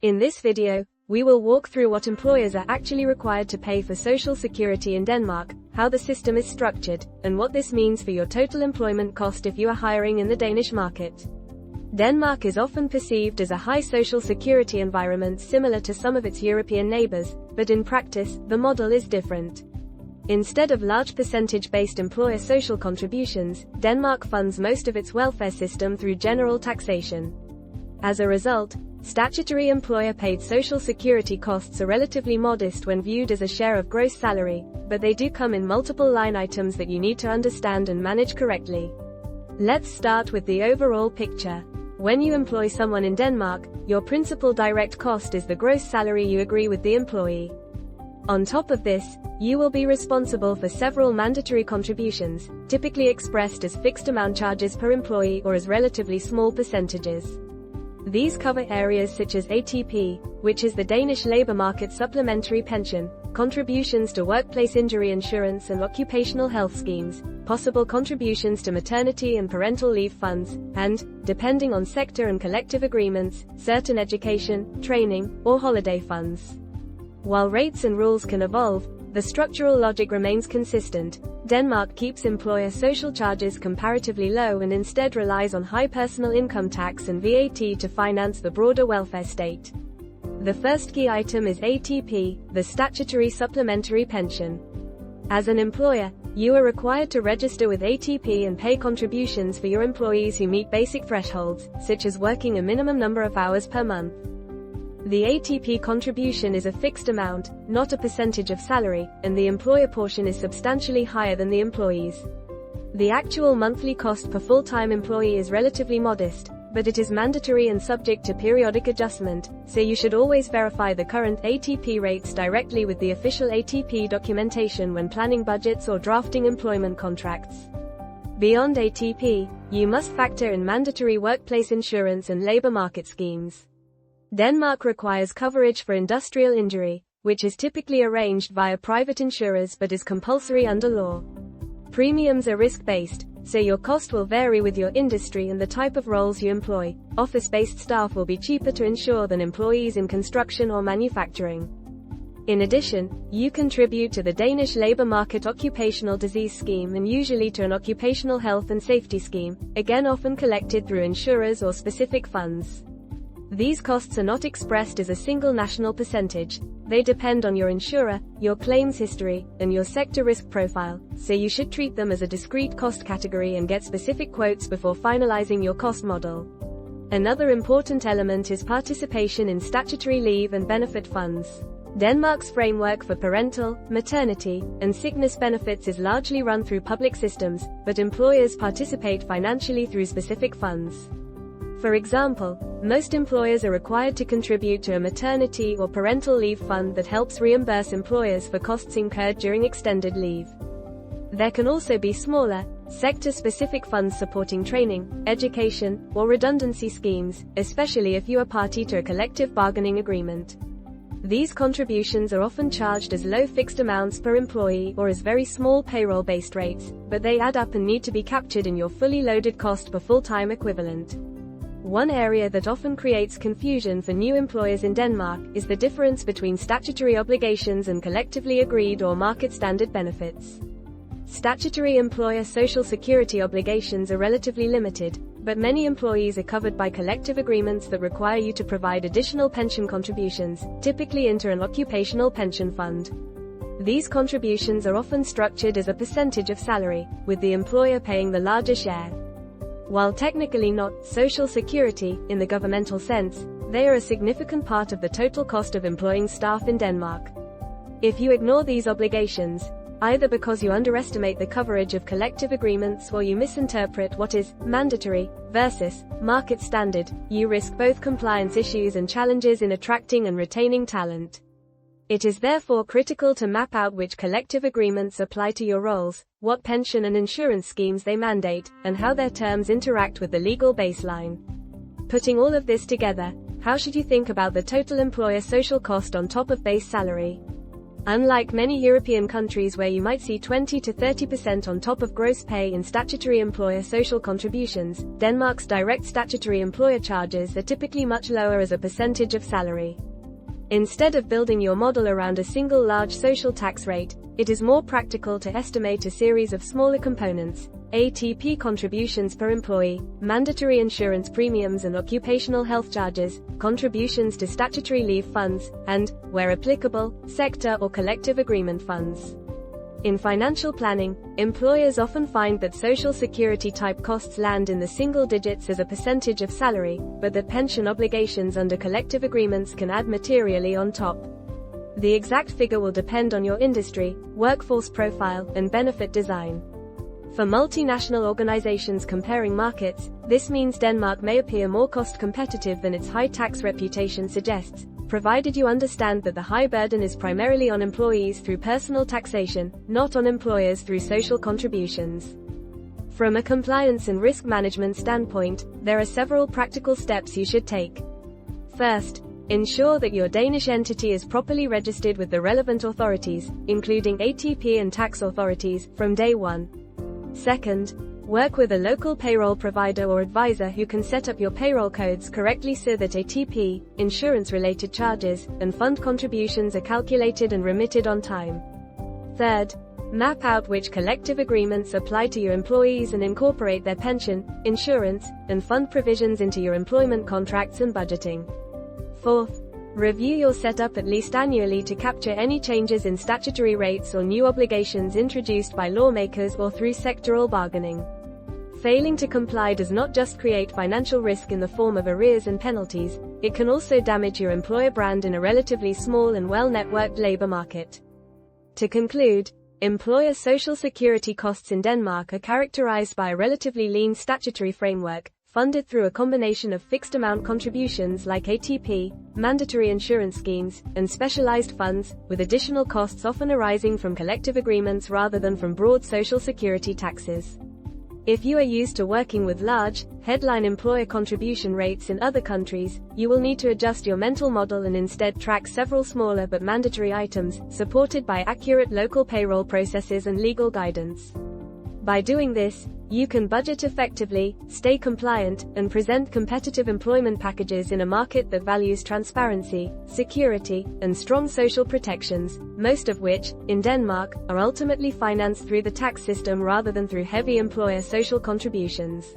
In this video, we will walk through what employers are actually required to pay for social security in Denmark, how the system is structured, and what this means for your total employment cost if you are hiring in the Danish market. Denmark is often perceived as a high social security environment similar to some of its European neighbors, but in practice, the model is different. Instead of large percentage-based employer social contributions, Denmark funds most of its welfare system through general taxation. As a result, statutory employer-paid social security costs are relatively modest when viewed as a share of gross salary, but they do come in multiple line items that you need to understand and manage correctly. Let's start with the overall picture. When you employ someone in Denmark, your principal direct cost is the gross salary you agree with the employee. On top of this, you will be responsible for several mandatory contributions, typically expressed as fixed amount charges per employee or as relatively small percentages. These cover areas such as ATP, which is the Danish labor market supplementary pension, contributions to workplace injury insurance and occupational health schemes, possible contributions to maternity and parental leave funds, and, depending on sector and collective agreements, certain education, training, or holiday funds. While rates and rules can evolve, the structural logic remains consistent. Denmark keeps employer social charges comparatively low and instead relies on high personal income tax and VAT to finance the broader welfare state. The first key item is ATP, the statutory supplementary pension. As an employer, you are required to register with ATP and pay contributions for your employees who meet basic thresholds, such as working a minimum number of hours per month. The ATP contribution is a fixed amount, not a percentage of salary, and the employer portion is substantially higher than the employee's. The actual monthly cost per full-time employee is relatively modest, but it is mandatory and subject to periodic adjustment, so you should always verify the current ATP rates directly with the official ATP documentation when planning budgets or drafting employment contracts. Beyond ATP, you must factor in mandatory workplace insurance and labor market schemes. Denmark requires coverage for industrial injury, which is typically arranged via private insurers but is compulsory under law. Premiums are risk-based, so your cost will vary with your industry and the type of roles you employ. Office-based staff will be cheaper to insure than employees in construction or manufacturing. In addition, you contribute to the Danish labor market occupational disease scheme and usually to an occupational health and safety scheme, again often collected through insurers or specific funds. These costs are not expressed as a single national percentage. They depend on your insurer, your claims history, and your sector risk profile, so you should treat them as a discrete cost category and get specific quotes before finalizing your cost model. Another important element is participation in statutory leave and benefit funds. Denmark's framework for parental, maternity, and sickness benefits is largely run through public systems, but employers participate financially through specific funds. For example, most employers are required to contribute to a maternity or parental leave fund that helps reimburse employers for costs incurred during extended leave. There can also be smaller, sector-specific funds supporting training, education, or redundancy schemes, especially if you are party to a collective bargaining agreement. These contributions are often charged as low fixed amounts per employee or as very small payroll-based rates, but they add up and need to be captured in your fully loaded cost per full-time equivalent. One area that often creates confusion for new employers in Denmark is the difference between statutory obligations and collectively agreed or market standard benefits. Statutory employer social security obligations are relatively limited, but many employees are covered by collective agreements that require you to provide additional pension contributions, typically into an occupational pension fund. These contributions are often structured as a percentage of salary, with the employer paying the larger share. While technically not social security in the governmental sense, they are a significant part of the total cost of employing staff in Denmark. If you ignore these obligations, either because you underestimate the coverage of collective agreements or you misinterpret what is mandatory versus market standard, you risk both compliance issues and challenges in attracting and retaining talent. It is therefore critical to map out which collective agreements apply to your roles, what pension and insurance schemes they mandate, and how their terms interact with the legal baseline. Putting all of this together, how should you think about the total employer social cost on top of base salary? Unlike many European countries where you might see 20 to 30% on top of gross pay in statutory employer social contributions, Denmark's direct statutory employer charges are typically much lower as a percentage of salary. Instead of building your model around a single large social tax rate, it is more practical to estimate a series of smaller components: ATP contributions per employee, mandatory insurance premiums and occupational health charges, contributions to statutory leave funds, and, where applicable, sector or collective agreement funds. In financial planning, employers often find that social security type costs land in the single digits as a percentage of salary, but that pension obligations under collective agreements can add materially on top. The exact figure will depend on your industry, workforce profile, and benefit design. For multinational organizations comparing markets, this means Denmark may appear more cost competitive than its high tax reputation suggests, provided you understand that the high burden is primarily on employees through personal taxation, not on employers through social contributions. From a compliance and risk management standpoint, there are several practical steps you should take. First, ensure that your Danish entity is properly registered with the relevant authorities, including ATP and tax authorities, from day one. Second, work with a local payroll provider or advisor who can set up your payroll codes correctly so that ATP, insurance-related charges, and fund contributions are calculated and remitted on time. Third, map out which collective agreements apply to your employees and incorporate their pension, insurance, and fund provisions into your employment contracts and budgeting. Fourth, review your setup at least annually to capture any changes in statutory rates or new obligations introduced by lawmakers or through sectoral bargaining. Failing to comply does not just create financial risk in the form of arrears and penalties, it can also damage your employer brand in a relatively small and well-networked labor market. To conclude, employer social security costs in Denmark are characterized by a relatively lean statutory framework, funded through a combination of fixed-amount contributions like ATP, mandatory insurance schemes, and specialized funds, with additional costs often arising from collective agreements rather than from broad social security taxes. If you are used to working with large, headline employer contribution rates in other countries, you will need to adjust your mental model and instead track several smaller but mandatory items, supported by accurate local payroll processes and legal guidance. By doing this, you can budget effectively, stay compliant, and present competitive employment packages in a market that values transparency, security, and strong social protections, most of which, in Denmark, are ultimately financed through the tax system rather than through heavy employer social contributions.